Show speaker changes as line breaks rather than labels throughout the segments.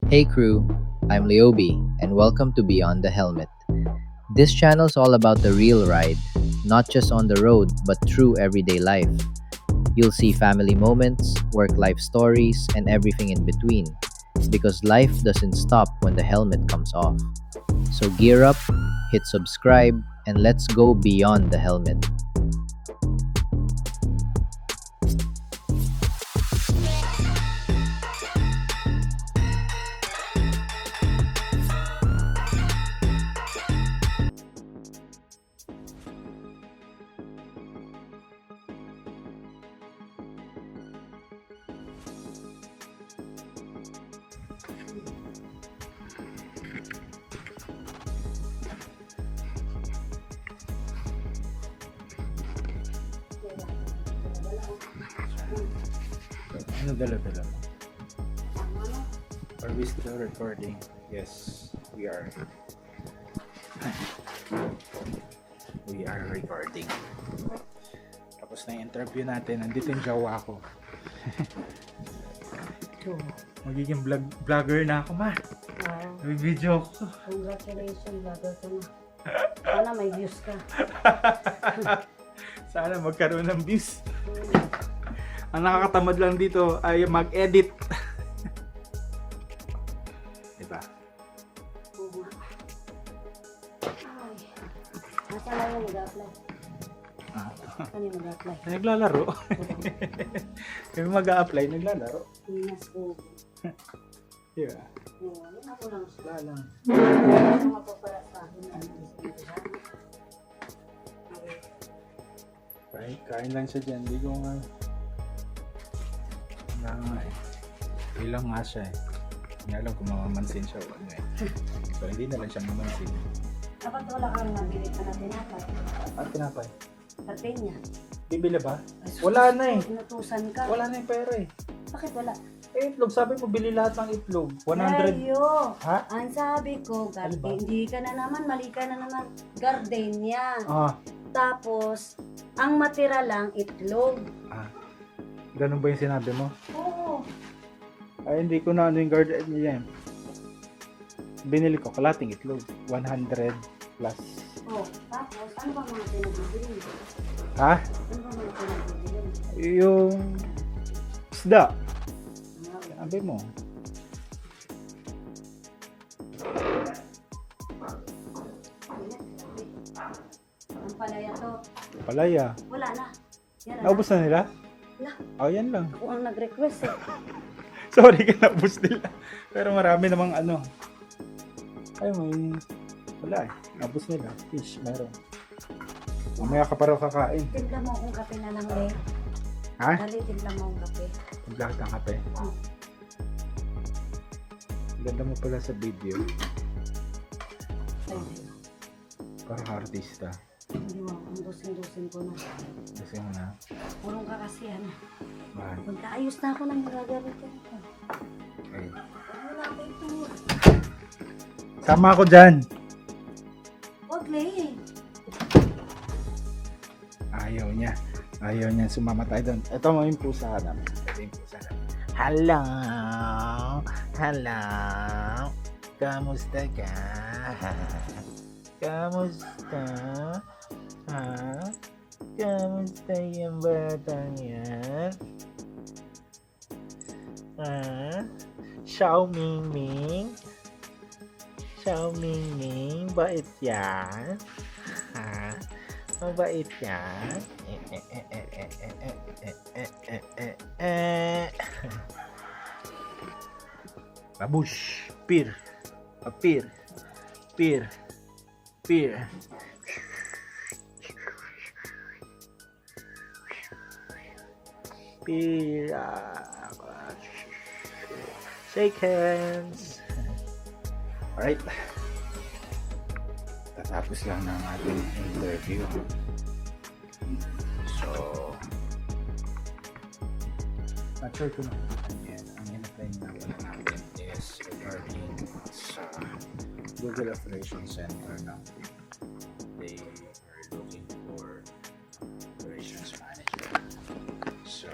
Hey crew, I'm Leobi, and welcome to Beyond the Helmet. This channel's all about the real ride, not just on the road, but through everyday life. You'll see family moments, work life stories, and everything in between. Because life doesn't stop when the helmet comes off. So gear up, hit subscribe, and let's go beyond the helmet.
Ano dala-dala mo? Are we still recording? Yes, we are. We are recording. Tapos na yung interview natin. Nandito yung jowa ko. Magiging vlogger na ako, ma.
Wow.
May video ako.
Congratulations, vlogger ka na. Sana may views ka.
Sana magkaroon ng views. Ang nakakatamad lang dito ay mag-edit. Diba?
Oo nga. Ay. Nasa na yung mag-apply? Saan yung mag-apply?
Naglalaro. Kami mag-a-apply, naglalaro.
Pinas ko.
Diba?
Oo, yun ako lang siya.
Wala lang.
Ano mapapala sa akin na
Kain lang siya dyan. Hindi ko nga. Wala nga eh. Ilang nga siya eh. Hindi alam kung mamamansin siya o ano eh. So hindi na lang siya mamansin.
Dapat wala kang nabili ka na tinapay.
Ang tinapay?
Partenya.
Bibili ba? Wala na eh.
Inutusan ka.
Wala na yung pera eh.
Bakit wala?
Eh itlog. Sabi mo bili lahat ng itlog. 100.
Ayo.
Ha?
Ang sabi ko,
Ano ba?
hindi ka na naman, mali ka na naman. Gardenia.
Ah.
Tapos, ang matira lang, itlog.
Ganun ba yung sinabi mo?
Oo.
Ay hindi ko na ano yung guard niya yan. Binili ko kalating itlog. 100 plus.
Oh, tapos, ano ba mga pinag-ibili?
Ha?
Ano ba mga pinag-ibili?
Yung isda. Sabi mo.
Ang palaya to,
Palaya.
wala na. Yan na.
Naubos na nila?
Wala.
Oh, yan lang.
Ako ang nag-request eh.
Sorry ka naubos nila. Pero marami namang ano. Ay, may... Wala eh. Naubos nila. Fish, meron. Mamaya ka pa raw kakain.
Timpla mo akong kape na lang eh.
Ha?
Dali, timpla mo akong kape.
Lahat ng kape.
Oh.
Ganda mo pala sa video.
Ay,
Parang artista.
hindi mo, ang dusin-dusin ko na.
Kasi mo na.
Purong ka kasi ano.
Mahal.
Magkaayos na ako ng magagamit ko.
Okay.
Wala ko ito.
Sama ako dyan.
Huwag eh.
Ayaw niya. Ayaw niya sumama tayo doon. Ito mo yung pusa namin. Ito yung pusa namin. Hello! Hello! Kamusta ka? Kamusta? Ha? Kamusta yung batang yan? Ha? Xiao Ming Ming? Xiao Ming Ming? Bait yan? Ha? Mabait yan? Babush! Pir! Pir! Pir! Pir! Pir! Shake hands! Alright. Tatapos lang ng ating interview. So, not sure kung nakikita niyo yan. Ang in-apply na pala natin is regarding sa Google Operations Center na they are looking for operations manager. So,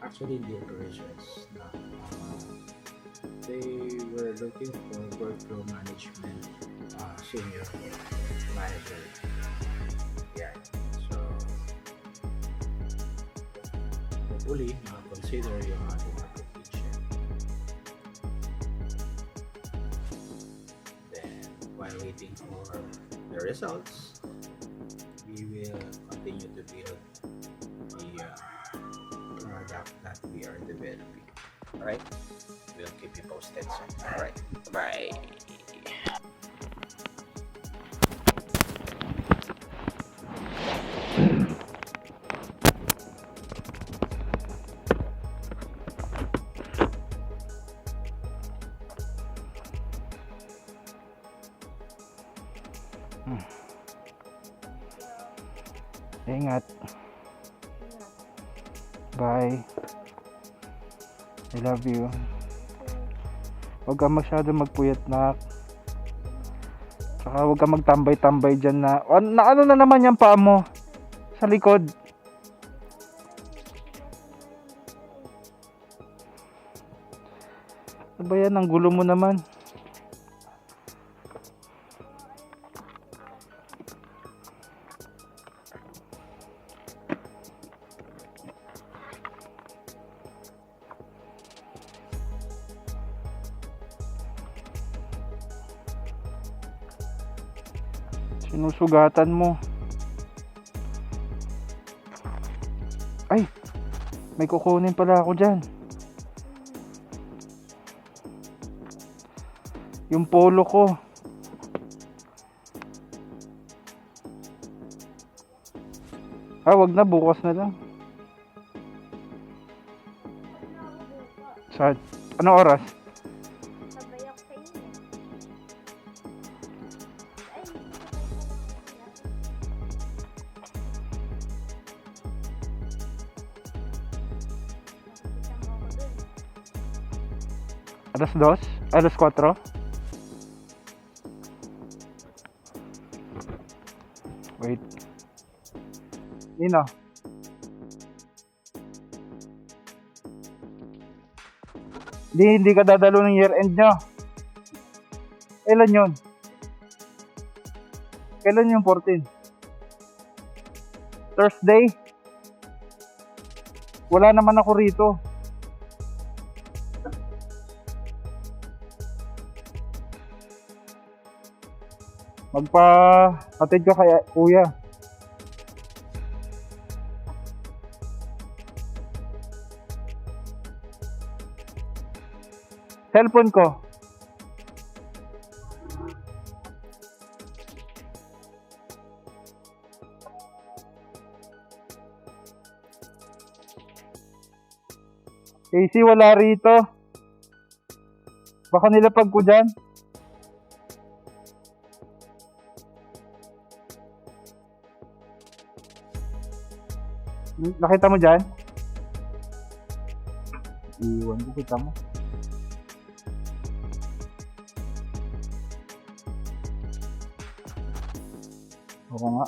actually the operations na looking for workflow management senior manager. Yeah. So, hopefully, consider yung ating application. Then, while waiting for the results, we will continue to build the product that we are developing. Alright? We'll keep you posted soon. Alright. Bye.
Ingat. Bye. I love you. Huwag ka masyado magpuyat na. Tsaka huwag ka magtambay-tambay dyan na. Ano na naman yung paa mo? Sa likod. Ano ba yan? Ang gulo mo naman. Sinusugatan mo. Ay, may kukunin pala ako dyan. Yung polo ko. Wag na, bukas na lang. Saan? Anong oras?
Sabay ako sa inyo.
Alas 2? Alas 4? Wait. Nino? Hindi ka dadalo ng year end nyo. Kailan yun? Kailan yung 14? Thursday? Wala naman ako rito. Magpa-atid ka kay kuya. Cellphone ko. Casey, wala rito. Baka nilapag ko dyan. Nakita mo dyan? Iwan ko, kita mo. Oo nga.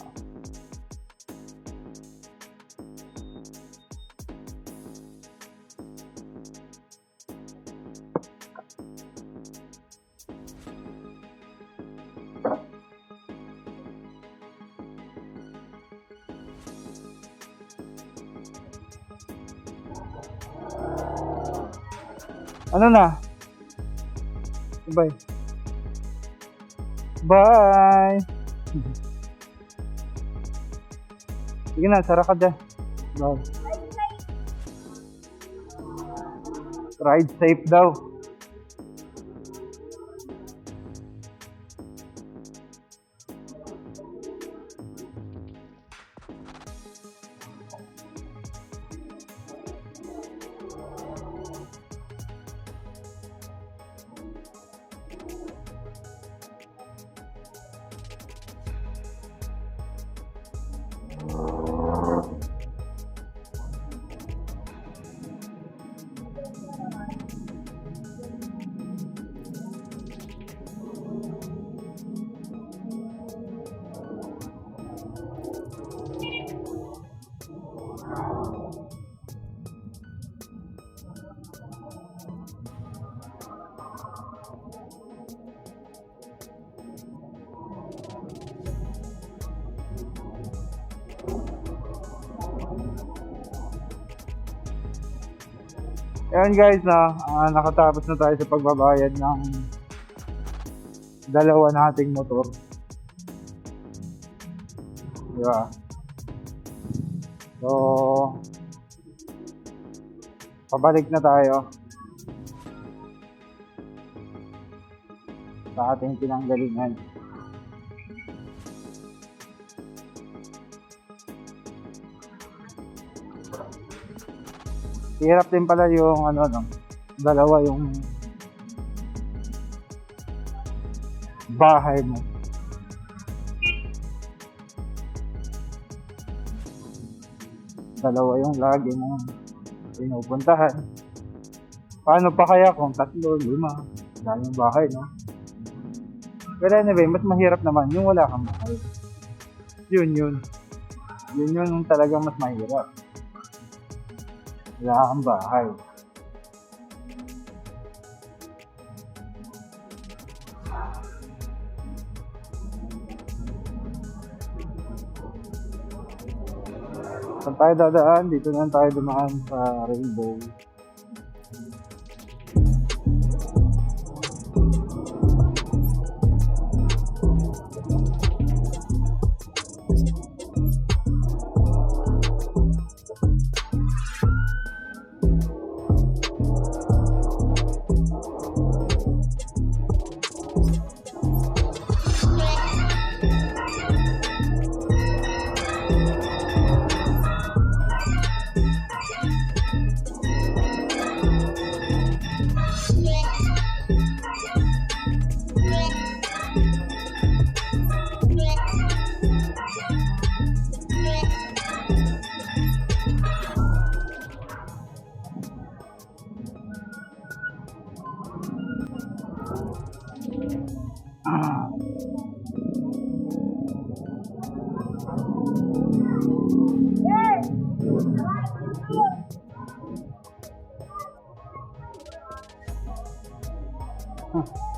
Ano na? Bye. Bye. Sige na, sara ka dyan. Bye. Ride safe daw. Ayan guys, nakatapos na tayo sa pagbabayad ng dalawa nating motor. Diba? So, pabalik na tayo sa ating pinanggalingan. Hirap din pala yung dalawa yung bahay mo. Dalawa yung lagi mong pinupuntahan. Paano pa kaya kung 3, 5, daming bahay, no? Pero anyway, mas mahirap naman yung wala kang bahay. Yun yung talagang mas mahirap. Wala kang bahay. Saan tayo dadaan? Dito na tayo dumaan sa Rainbow.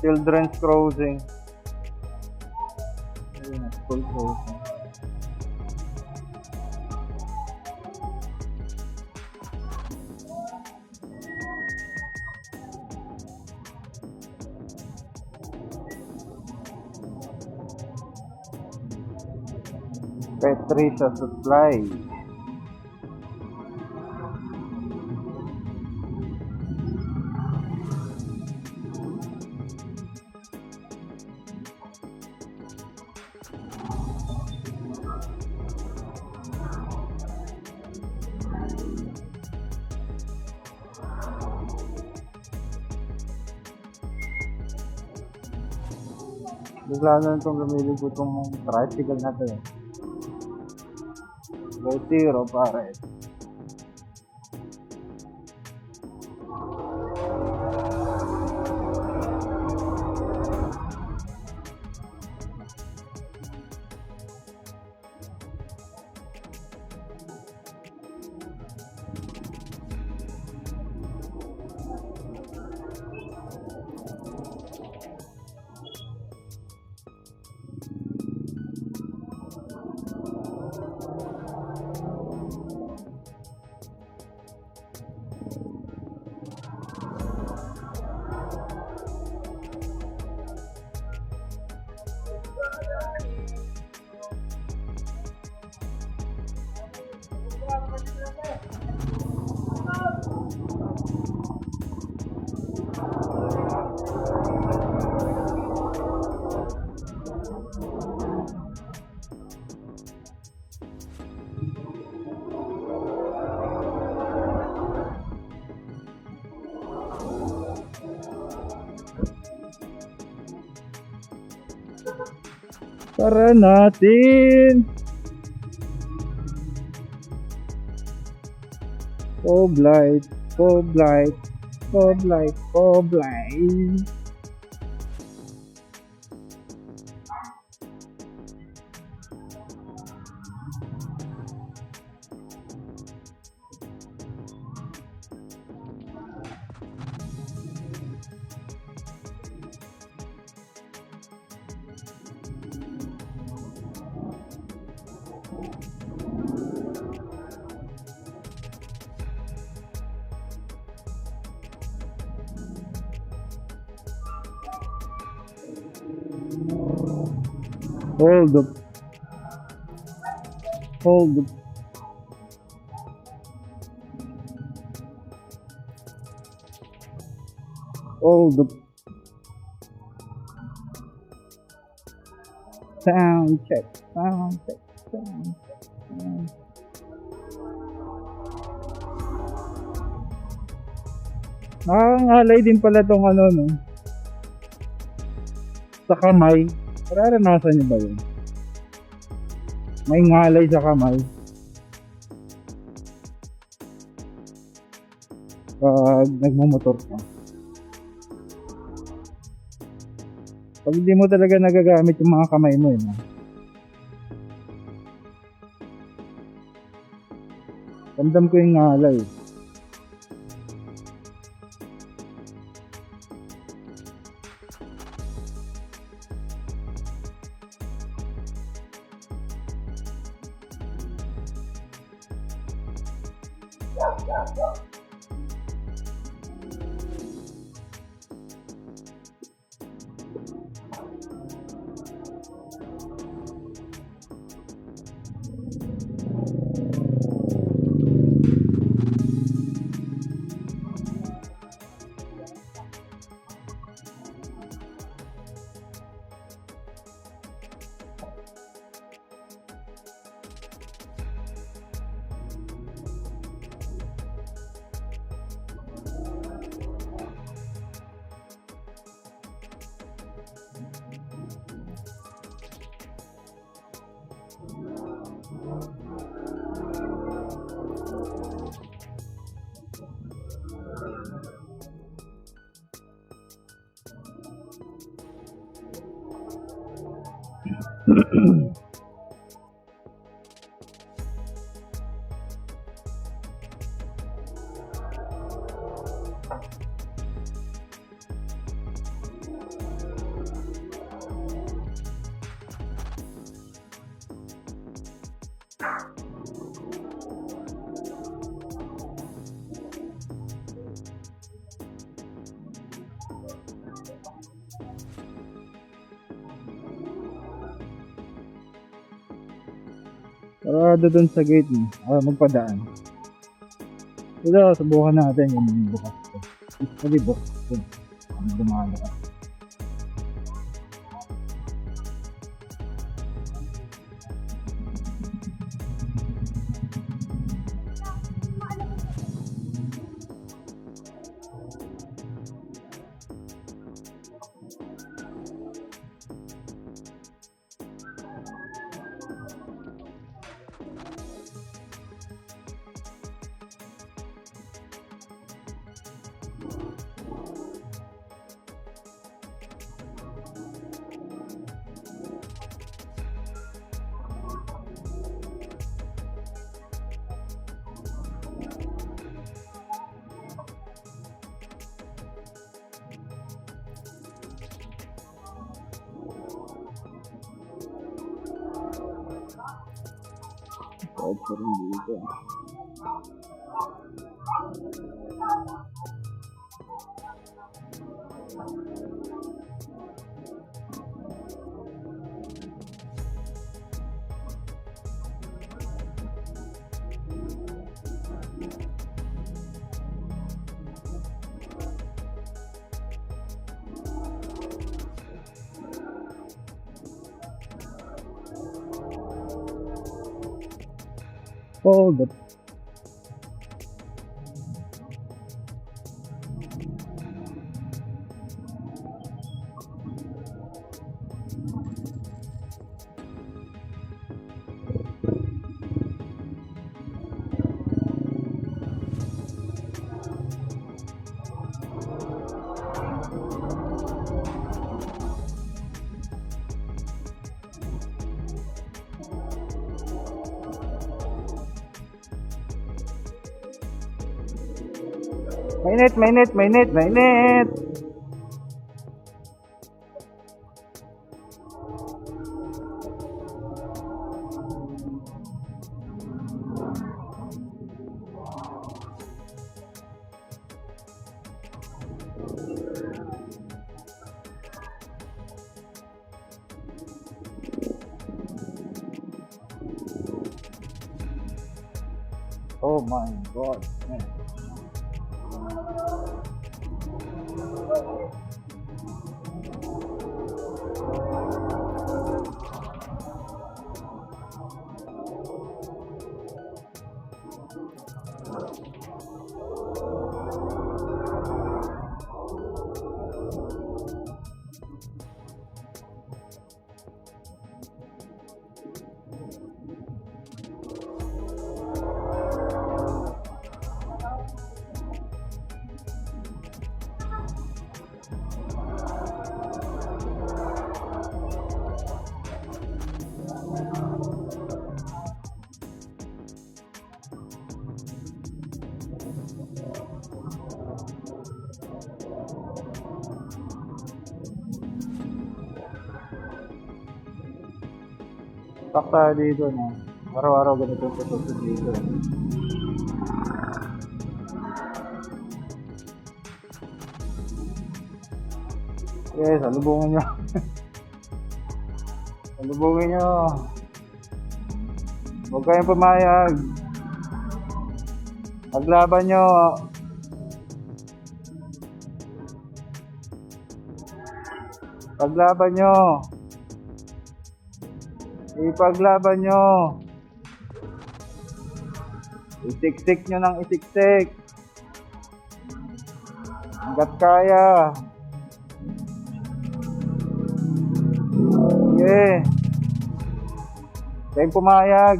Children's Crossing. Ayun, school crossing. Patricia Supply. Bigla na itong lumilip ko itong tricycle na ito eh. Retiro pare. Tara natin. Poblight, Poblight, Poblight, Poblight. Hold up. Hold up. Hold up. Sound check. Sound check. Sound check. Sound check. Nakakangalay din pala tong ano, no? Sa kamay. Nararanasan niyo ba yun? May ngalay sa kamay. Pag nagmumotor ka. Pag hindi mo talaga nagagamit yung mga kamay mo, no? Ramdam ko yung ngalay. Parado dun sa gate mo. Magpadaan. Ito, subukan natin yung bukas ko. Usually bukas ko. Dumalo ka. Kahit pa rin dito. Hold up. Mainit, mainit, mainit, mainit. Oh my God. Stuck tayo dito, no? Araw-araw ganito yung tutusok dito. Okay, salubungin nyo. Salubungin nyo. Huwag kayong pumayag. Paglaban nyo. Paglaban nyo. Ipaglaban nyo. Isiksik nyo ng isiksik. Hanggat kaya. Sige. Kayong pumayag.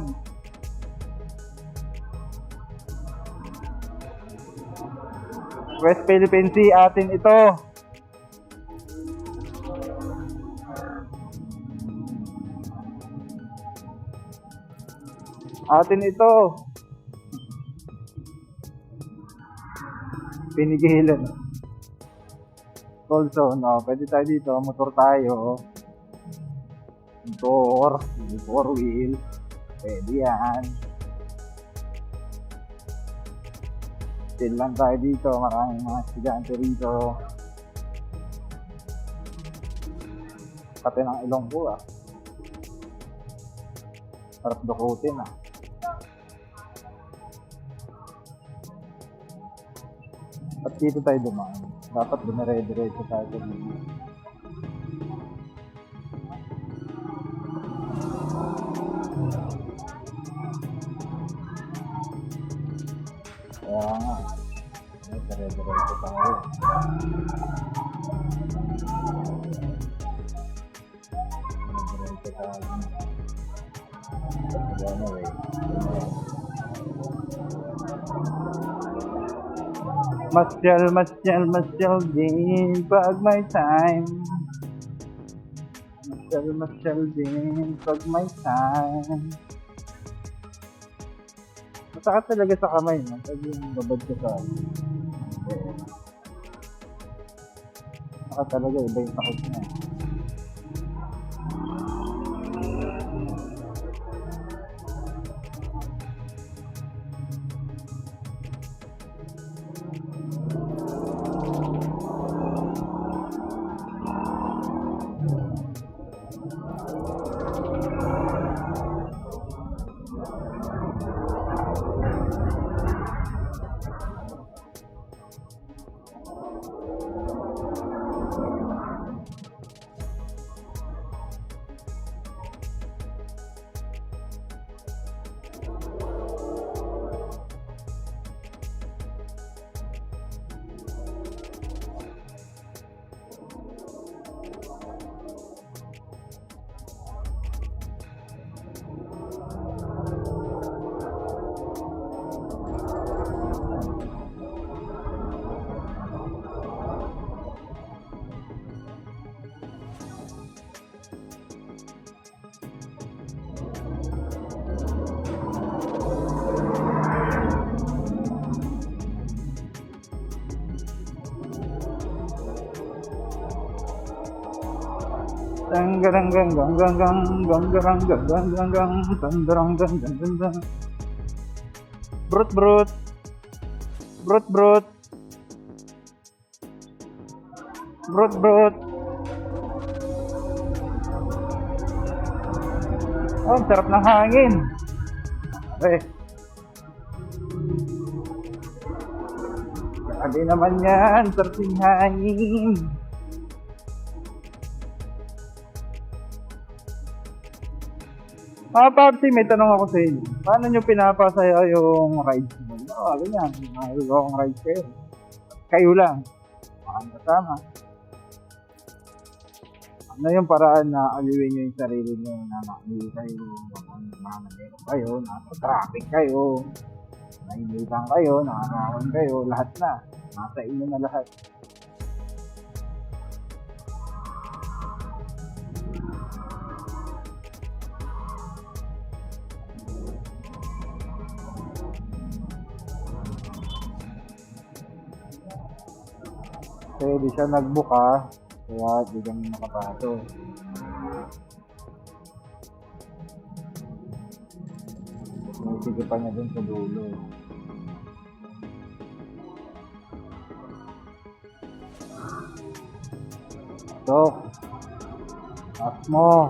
West Philippine Sea, atin ito. Atin ito. Pinigilan. Also, no, pwede tayo dito, motor tayo. Motor, four wheel. Pwede yan. Chill lang tayo dito, maraming mga estudyante rito. Pati ng ilong ko ah. Sarap dukutin ah. At dito tayo dumaan. Dapat dumire-diretso tayo dito. Kaya nga. Dire-diretso tayo. Dire-diretso tayo. Anyway. Masyal din pag may time. Masyal din pag may time. Masakit talaga sa kamay, no? Pag yung babad ko sa masakit talaga, iba yung sakit niya. Brut brut. Brut brut. Brut brut. Oh, sarap ng hangin. Eh. Pwede naman yan, sarting hangin. Papsi, may tanong ako sa inyo. Paano nyo pinapasaya yung rides mo? Ganyan. Long rides kayo. Kayo lang. Makang kasama. Ano yung paraan na aliwin nyo yung sarili nyo na nakahili kayo, mamanero kayo, nasa traffic kayo, nainitan kayo, nakakawan kayo, lahat na. Nasa inyo na lahat. Kasi di siya nagbuka, kaya di kami nakapasok. Sige pa niya dun sa dulo. So, taas mo,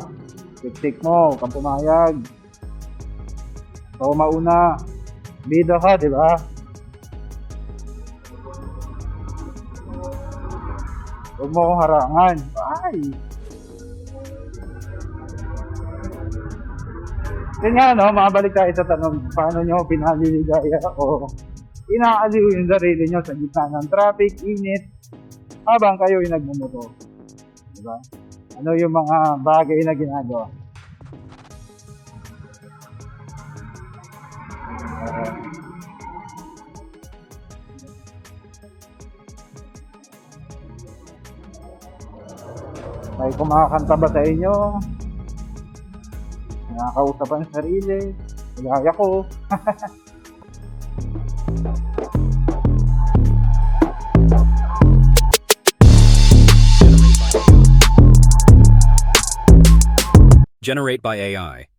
tik mo, kang pumayag. So, mauna, bida ka, di ba? Huwag mo akong harangan. Ay! Yun nga, no? Makabalik tayo sa tanong, paano nyo pinaliligaya o inaaliw yung sarili nyo sa gitna ng traffic, init, habang kayo yung nagmumotor. Diba? Ano yung mga bagay na ginagawa? May kumakanta ba sa inyo? Nakakausap ang sarili. Kaya ko.
Generate by AI.